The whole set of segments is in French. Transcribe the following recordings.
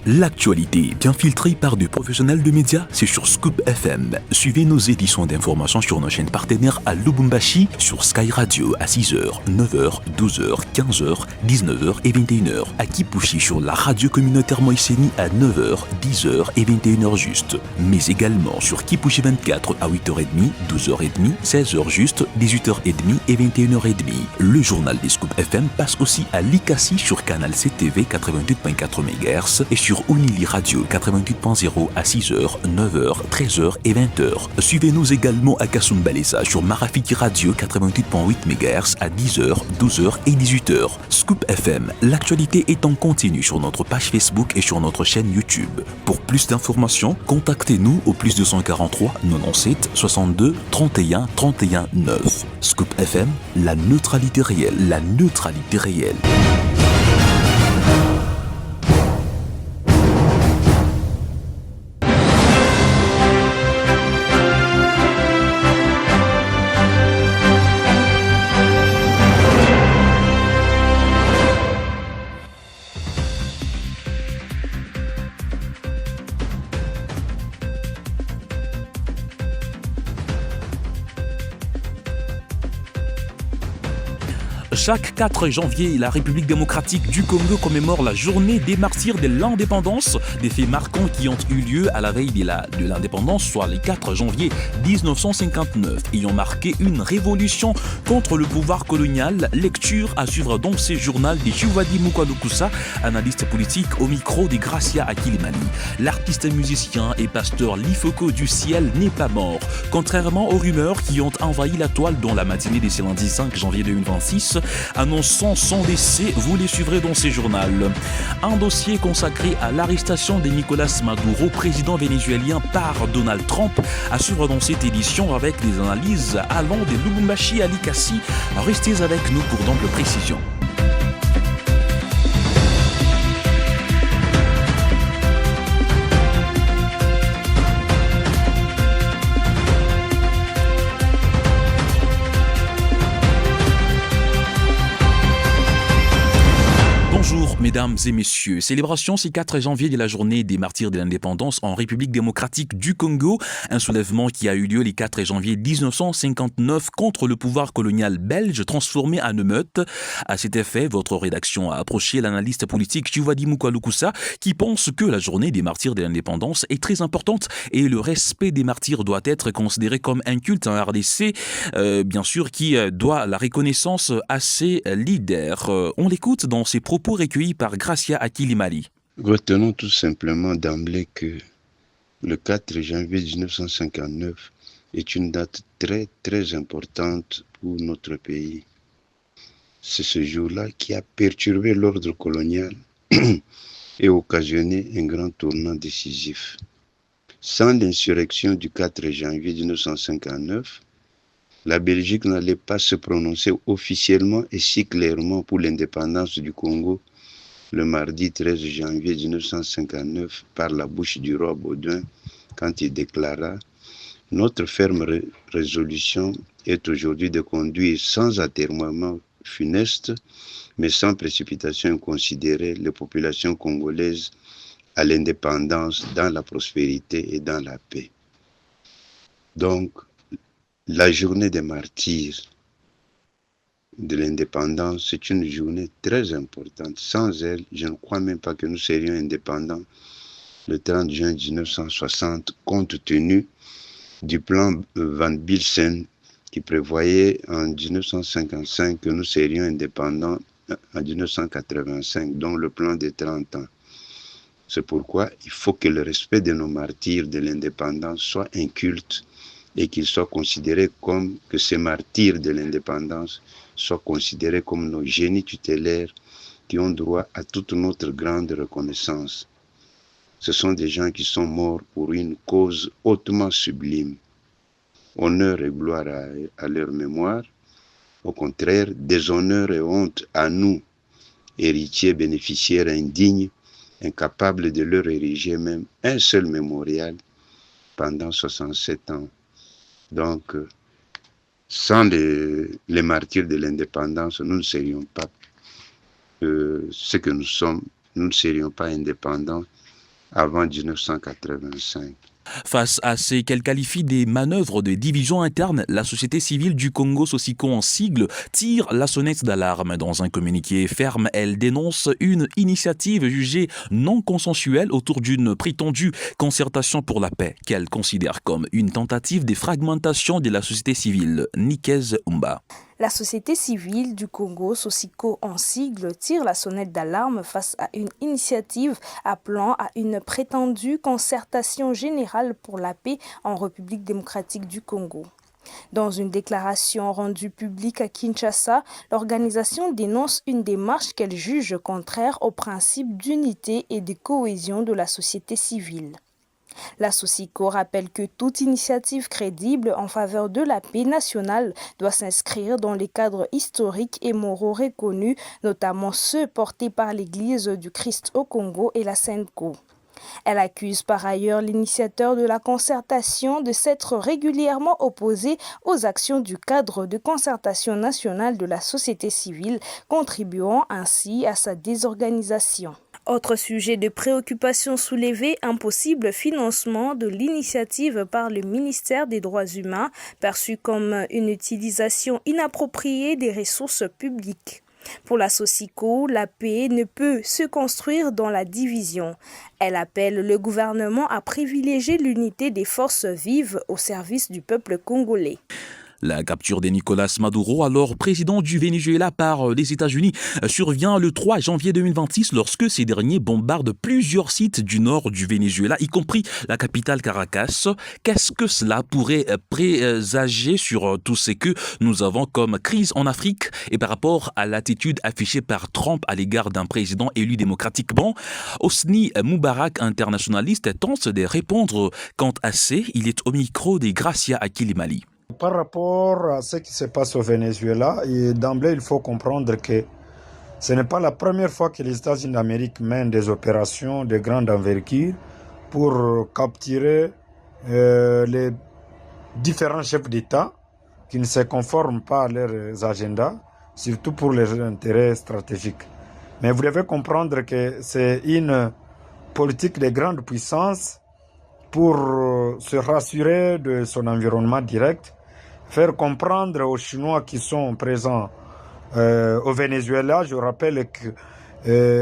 L'actualité, bien filtrée par des professionnels de médias, c'est sur Scoop FM. Suivez nos éditions d'information sur nos chaînes partenaires à Lubumbashi, sur Sky Radio à 6h, 9h, 12h, 15h, 19h et 21h. À Kipushi sur la radio communautaire Moïseni à 9h, 10h et 21h juste. Mais également sur Kipushi 24 à 8h30, 12h30, 16h juste, 18h30 et 21h30. Le journal des Scoop FM passe aussi à Likasi sur Canal CTV 88.4 MHz et sur Unili Radio 88.0 à 6h, 9h, 13h et 20h. Suivez-nous également à Kasumbalesa sur Marafiki Radio 88.8 MHz à 10h, 12h et 18h. Scoop FM, l'actualité est en continu sur notre page Facebook et sur notre chaîne YouTube. Pour plus d'informations, contactez-nous au plus 243 97 62 31 31 9. Scoop FM, la neutralité réelle, la neutralité réelle. Chaque 4 janvier, la République démocratique du Congo commémore la journée des martyrs de l'indépendance, des faits marquants qui ont eu lieu à la veille de l'indépendance, soit le 4 janvier 1959, ayant marqué une révolution contre le pouvoir colonial. Lecture à suivre dans ce journal de Chiwadi Mukwalukusa, analyste politique au micro de Gracia Akilimali. L'artiste musicien et pasteur Lifoko du ciel n'est pas mort. Contrairement aux rumeurs qui ont envahi la toile dans la matinée de ce lundi 5 janvier 2026, annonçant son décès, vous les suivrez dans ces journaux. Un dossier consacré à l'arrestation de Nicolas Maduro, président vénézuélien par Donald Trump, à suivre dans cette édition avec des analyses allant de Lubumbashi à Likasi. Restez avec nous pour d'amples précisions. Bonjour mesdames et messieurs, célébration ce 4 janvier de la journée des martyrs de l'indépendance en République démocratique du Congo, un soulèvement qui a eu lieu le 4 janvier 1959 contre le pouvoir colonial belge transformé en émeute. À cet effet, votre rédaction a approché l'analyste politique Chiwadi Mukwalukusa qui pense que la journée des martyrs de l'indépendance est très importante et le respect des martyrs doit être considéré comme un culte en RDC, bien sûr qui doit la reconnaissance à ses leaders. On l'écoute dans ses propos recueillis par Gracia Akilimali. Retenons tout simplement d'emblée que le 4 janvier 1959 est une date très très importante pour notre pays. C'est ce jour-là qui a perturbé l'ordre colonial et occasionné un grand tournant décisif. Sans l'insurrection du 4 janvier 1959, la Belgique n'allait pas se prononcer officiellement et si clairement pour l'indépendance du Congo le mardi 13 janvier 1959 par la bouche du roi Baudouin quand il déclara « Notre ferme résolution est aujourd'hui de conduire sans atermoiement funeste, mais sans précipitation inconsidérée, les populations congolaises à l'indépendance dans la prospérité et dans la paix. » Donc, la journée des martyrs de l'indépendance, c'est une journée très importante. Sans elle, je ne crois même pas que nous serions indépendants le 30 juin 1960, compte tenu du plan Van Bilsen qui prévoyait en 1955 que nous serions indépendants en 1985, dont le plan de 30 ans. C'est pourquoi il faut que le respect de nos martyrs de l'indépendance soit un culte et qu'ils soient considérés comme, que ces martyrs de l'indépendance soient considérés comme nos génies tutélaires qui ont droit à toute notre grande reconnaissance. Ce sont des gens qui sont morts pour une cause hautement sublime. Honneur et gloire à leur mémoire. Au contraire, déshonneur et honte à nous, héritiers bénéficiaires indignes, incapables de leur ériger même un seul mémorial pendant 67 ans. Donc, sans les martyrs de l'indépendance, nous ne serions pas ce que nous sommes, nous ne serions pas indépendants avant 1985. Face à ce qu'elle qualifie des manœuvres de division interne, la société civile du Congo, Sosiko en sigle, tire la sonnette d'alarme. Dans un communiqué ferme, elle dénonce une initiative jugée non consensuelle autour d'une prétendue concertation pour la paix, qu'elle considère comme une tentative de fragmentation de la société civile. Nikez Umba. La société civile du Congo, Sosiko en sigle, tire la sonnette d'alarme face à une initiative appelant à une prétendue concertation générale pour la paix en République démocratique du Congo. Dans une déclaration rendue publique à Kinshasa, l'organisation dénonce une démarche qu'elle juge contraire au principe d'unité et de cohésion de la société civile. La Sosiko rappelle que toute initiative crédible en faveur de la paix nationale doit s'inscrire dans les cadres historiques et moraux reconnus, notamment ceux portés par l'Église du Christ au Congo et la SENCO. Elle accuse par ailleurs l'initiateur de la concertation de s'être régulièrement opposé aux actions du cadre de concertation nationale de la société civile, contribuant ainsi à sa désorganisation. Autre sujet de préoccupation soulevé, un possible financement de l'initiative par le ministère des Droits humains, perçu comme une utilisation inappropriée des ressources publiques. Pour la Sosiko, la paix ne peut se construire dans la division. Elle appelle le gouvernement à privilégier l'unité des forces vives au service du peuple congolais. La capture de Nicolas Maduro, alors président du Venezuela par les États-Unis, survient le 3 janvier 2026 lorsque ces derniers bombardent plusieurs sites du nord du Venezuela, y compris la capitale Caracas. Qu'est-ce que cela pourrait présager sur tout ce que nous avons comme crise en Afrique et par rapport à l'attitude affichée par Trump à l'égard d'un président élu démocratiquement? Hosni Moubarak, internationaliste, tente de répondre quant à ce. Il est au micro de Gracia Akilimali. Par rapport à ce qui se passe au Venezuela, d'emblée, il faut comprendre que ce n'est pas la première fois que les États-Unis d'Amérique mènent des opérations de grande envergure pour capturer les différents chefs d'État qui ne se conforment pas à leurs agendas, surtout pour leurs intérêts stratégiques. Mais vous devez comprendre que c'est une politique de grande puissance pour se rassurer de son environnement direct, faire comprendre aux Chinois qui sont présents au Venezuela. Je rappelle que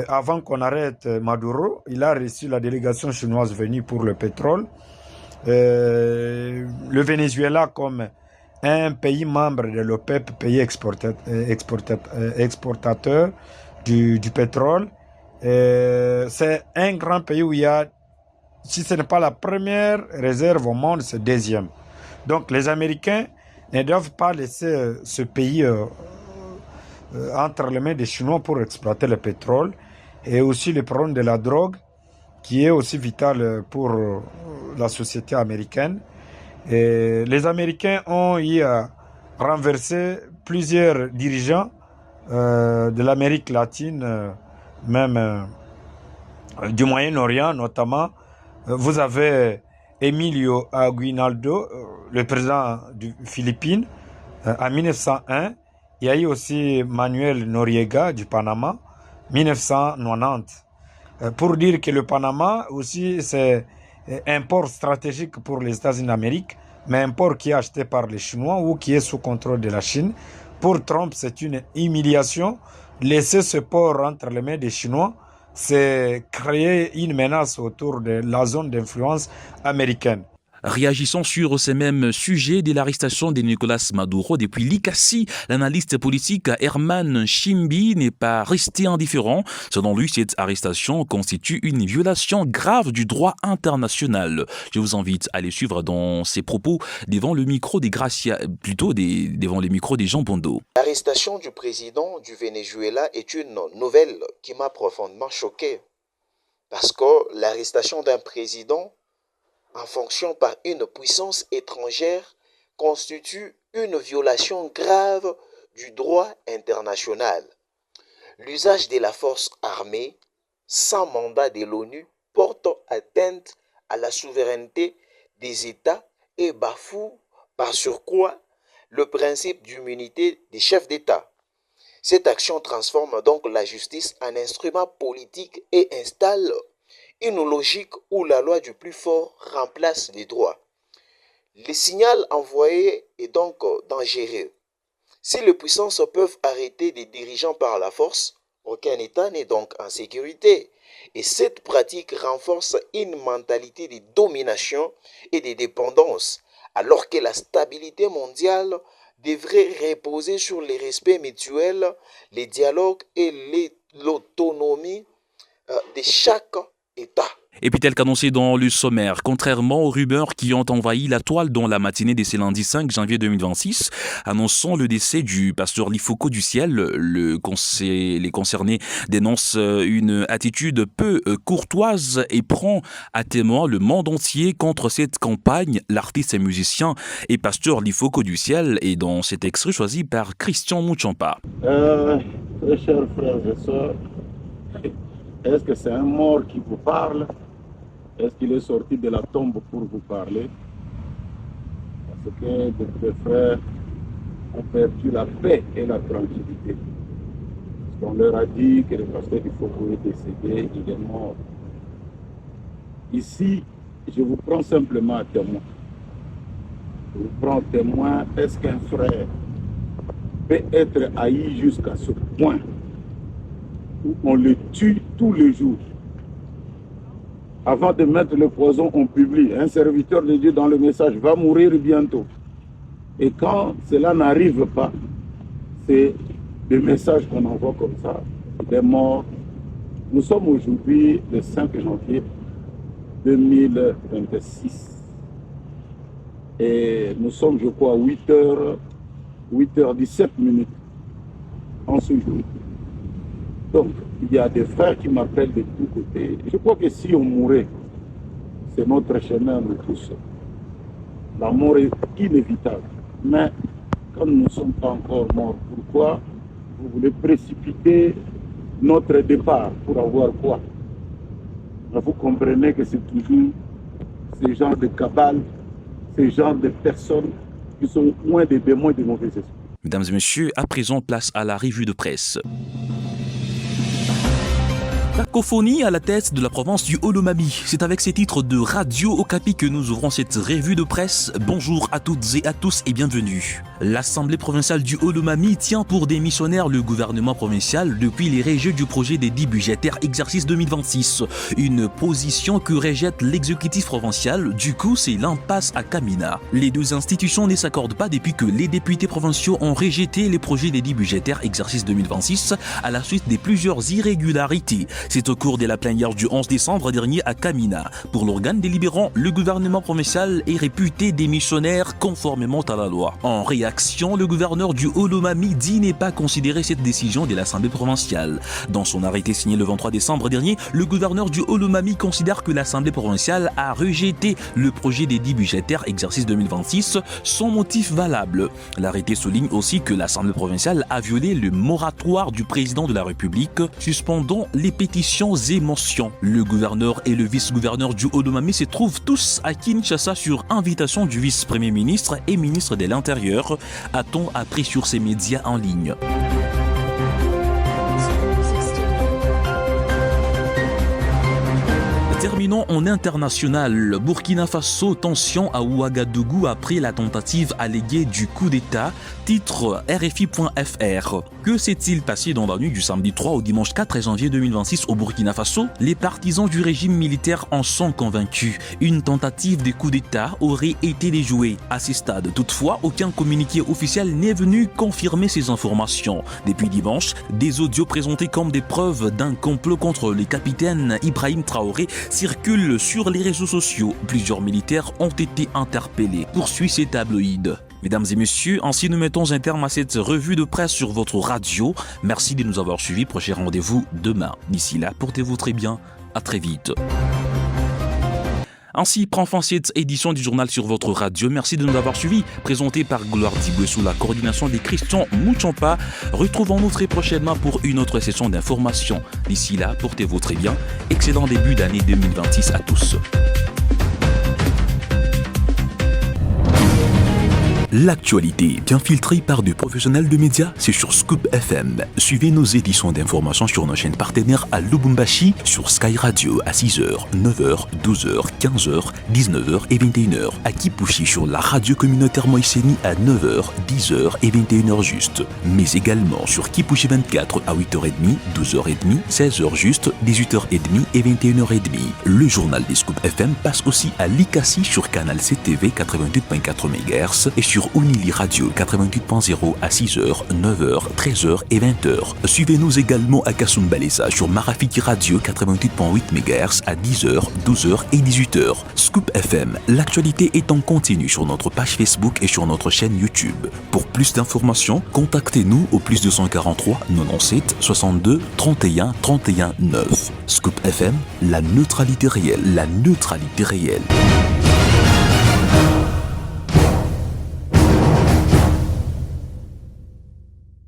avant qu'on arrête Maduro, il a reçu la délégation chinoise venue pour le pétrole. Le Venezuela comme un pays membre de l'OPEP, pays exportateur du pétrole. C'est un grand pays où il y a, si ce n'est pas la première réserve au monde, c'est deuxième. Donc les Américains ne doivent pas laisser ce pays entre les mains des Chinois pour exploiter le pétrole et aussi le problème de la drogue qui est aussi vital pour la société américaine. Et les Américains ont eu à renverser plusieurs dirigeants de l'Amérique latine, même du Moyen-Orient notamment. Vous avez Emilio Aguinaldo, le président des Philippines, en 1901. Il y a eu aussi Manuel Noriega du Panama, 1990. Pour dire que le Panama aussi c'est un port stratégique pour les États-Unis d'Amérique, mais un port qui est acheté par les Chinois ou qui est sous contrôle de la Chine. Pour Trump, c'est une humiliation. Laisser ce port entre les mains des Chinois, c'est créer une menace autour de la zone d'influence américaine. Réagissant sur ces mêmes sujets de l'arrestation de Nicolas Maduro depuis l'ICACI, l'analyste politique Herman Chimbi n'est pas resté indifférent. Selon lui, cette arrestation constitue une violation grave du droit international. Je vous invite à les suivre dans ses propos devant le micro des Gracia, devant les micros des Jean Bondo. L'arrestation du président du Venezuela est une nouvelle qui m'a profondément choqué. Parce que l'arrestation d'un président en fonction par une puissance étrangère constitue une violation grave du droit international. L'usage de la force armée sans mandat de l'ONU porte atteinte à la souveraineté des États et bafoue par surcroît le principe d'immunité des chefs d'État. Cette action transforme donc la justice en instrument politique et installe une logique où la loi du plus fort remplace les droits. Le signal envoyé est donc dangereux. Si les puissances peuvent arrêter des dirigeants par la force, aucun État n'est donc en sécurité. Et cette pratique renforce une mentalité de domination et de dépendance, alors que la stabilité mondiale devrait reposer sur le respect mutuel, les dialogues et l'autonomie de chaque État. Et puis tel qu'annoncé dans le sommaire, contrairement aux rumeurs qui ont envahi la toile dans la matinée de ce lundi 5 janvier 2026, annonçant le décès du pasteur Lifoko du Ciel, les concernés dénoncent une attitude peu courtoise et prend à témoin le monde entier contre cette campagne. L'artiste et musicien et pasteur Lifoko du Ciel est dans cet extrait choisi par Christian Muchampa. Très chers frères et sœurs, est-ce que c'est un mort qui vous parle? Est-ce qu'il est sorti de la tombe pour vous parler? Parce que des frères ont perdu la paix et la tranquillité. Parce qu'on leur a dit que le pasteur Lifoko est décédé, il est mort. Ici, je vous prends simplement à témoin. Je vous prends témoin, est-ce qu'un frère peut être haï jusqu'à ce point où on le tue tous les jours? Avant de mettre le poison, on publie. Un serviteur de Dieu dans le message va mourir bientôt. Et quand cela n'arrive pas, c'est le message qu'on envoie comme ça. Il est mort. Nous sommes aujourd'hui le 5 janvier 2026. Et nous sommes, je crois, 8h17 en ce jour. Donc, il y a des frères qui m'appellent de tous côtés. Je crois que si on mourait, c'est notre chemin, nous tous. La mort est inévitable. Mais quand nous ne sommes pas encore morts, pourquoi vous voulez précipiter notre départ pour avoir quoi? Mais vous comprenez que c'est toujours ce genre de cabale, ce genre de personnes qui sont loin des démons et des mauvais esprits. Mesdames et messieurs, à présent, place à la revue de presse. Cacophonie à la tête de la province du Olomami. C'est avec ces titres de Radio Okapi que nous ouvrons cette revue de presse. Bonjour à toutes et à tous et bienvenue. L'Assemblée provinciale du Olomami tient pour démissionnaire le gouvernement provincial depuis les rejets du projet des dits budgétaires exercice 2026. Une position que rejette l'exécutif provincial. Du coup, c'est l'impasse à Kamina. Les deux institutions ne s'accordent pas depuis que les députés provinciaux ont rejeté les projets des dits budgétaires exercice 2026 à la suite de plusieurs irrégularités. C'est au cours de la plénière du 11 décembre dernier à Kamina. Pour l'organe délibérant, le gouvernement provincial est réputé démissionnaire conformément à la loi. En réaction, le gouverneur du Olomami dit ne pas considérer cette décision de l'Assemblée provinciale. Dans son arrêté signé le 23 décembre dernier, le gouverneur du Olomami considère que l'Assemblée provinciale a rejeté le projet des dits budgétaires exercice 2026 sans motif valable. L'arrêté souligne aussi que l'Assemblée provinciale a violé le moratoire du président de la République, suspendant les pétitions et motions. Le gouverneur et le vice-gouverneur du Olomami se trouvent tous à Kinshasa sur invitation du vice-premier ministre et ministre de l'Intérieur, a-t-on appris sur ces médias en ligne. Terminons en international. Burkina Faso, tension à Ouagadougou après la tentative alléguée du coup d'État. Titre RFI.fr. Que s'est-il passé dans la nuit du samedi 3 au dimanche 4 janvier 2026 au Burkina Faso? Les partisans du régime militaire en sont convaincus. Une tentative de coup d'État aurait été déjouée. À ce stade, toutefois, aucun communiqué officiel n'est venu confirmer ces informations. Depuis dimanche, des audios présentés comme des preuves d'un complot contre le capitaine Ibrahim Traoré circulent sur les réseaux sociaux. Plusieurs militaires ont été interpellés. Poursuit ces tabloïds. Mesdames et messieurs, ainsi nous mettons un terme à cette revue de presse sur votre radio. Merci de nous avoir suivis. Prochain rendez-vous demain. D'ici là, portez-vous très bien. À très vite. Ainsi prend fin cette édition du journal sur votre radio. Merci de nous avoir suivis. Présenté par Gloire Diboué sous la coordination des Christian Muchampa. Retrouvons-nous très prochainement pour une autre session d'information. D'ici là, portez-vous très bien. Excellent début d'année 2026 à tous. L'actualité bien filtrée par des professionnels de médias, c'est sur Scoop FM. Suivez nos éditions d'information sur nos chaînes partenaires à Lubumbashi, sur Sky Radio à 6h, 9h, 12h, 15h, 19h et 21h. À Kipushi sur la radio communautaire Moïseni à 9h, 10h et 21h juste. Mais également sur Kipushi 24 à 8h30, 12h30, 16h juste, 18h30 et 21h30. Le journal des Scoop FM passe aussi à Likasi sur Canal CTV 88.4 MHz et sur Unili Radio 88.0 à 6h, 9h, 13h et 20h. Suivez-nous également à Kasumbalesa sur Marafiki Radio 88.8 MHz à 10h, 12h et 18h. Scoop FM, l'actualité est en continu sur notre page Facebook et sur notre chaîne YouTube. Pour plus d'informations, contactez-nous au +243 97 62 31 31 9. Scoop FM, la neutralité réelle, la neutralité réelle.